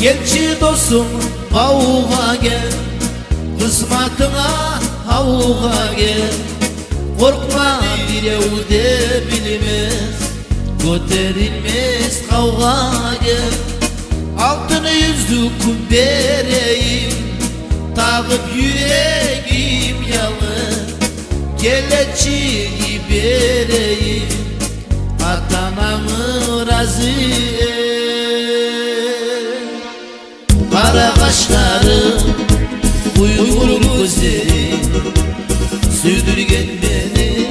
Gelçi dostum avuğa gel, kısmatına avuğa gel. Korkma birevde bilmez, göterilmez kavga gel. Altın yüzlük vereyim, takıp yüreğim yalı. Gelçiyi vereyim, atanamı razı et. Kara kaşları, uygur gözleri, sürdürgen beni,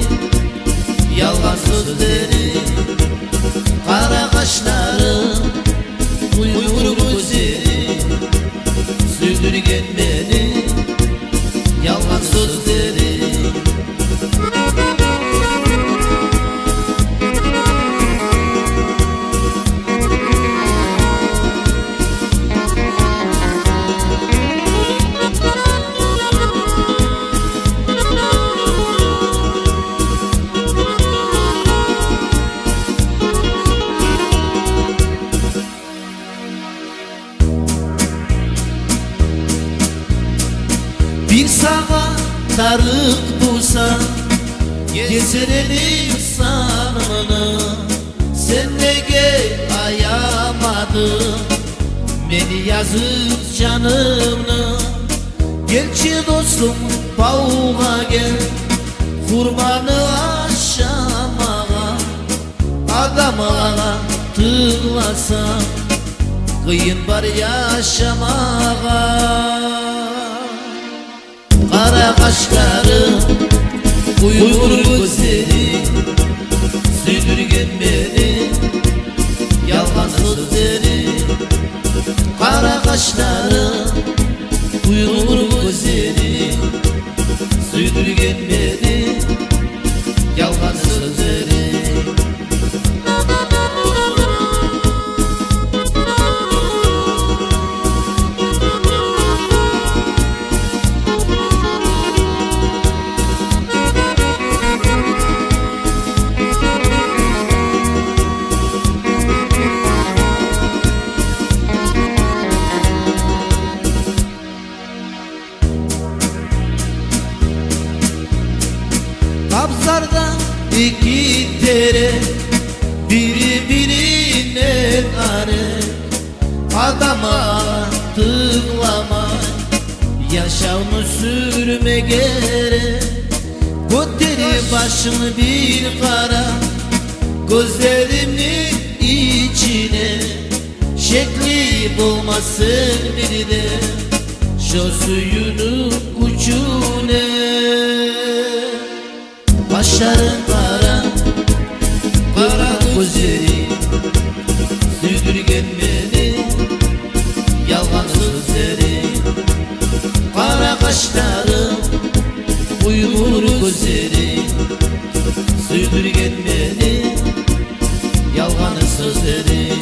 yalgan sözleri. Kara kaşları, uygur gözleri, sürdürgen beni, yalgan sözleri. Bir sağa tarık bulsa, getirelim sanımını. Sen de gel ayamadın, beni yazıp canımını. Gelçi dostum pavuğa gel, kurbanı aşamağa. Adama tığlasam, kıyın var yaşamağa. Kara kaşları, uygur gözleri, sürdürgen beni, yalgan sözleri. Kara kaşları, uygur gözleri, sürdürgen beni, yalgan sözleri. Kabzarda iki dere, biri birine kare. Adama tığlama, yaşamı sürme gerek. Göteri başını bir kara, gözlerimin içine. Şekli bulmasın bir de, şu suyunun ucune. Başların kara, kara gözleri, sürdürgen beni, yalgan sözleri. Kara kaşları, uygur gözleri, sürdürgen beni, yalgan sözleri.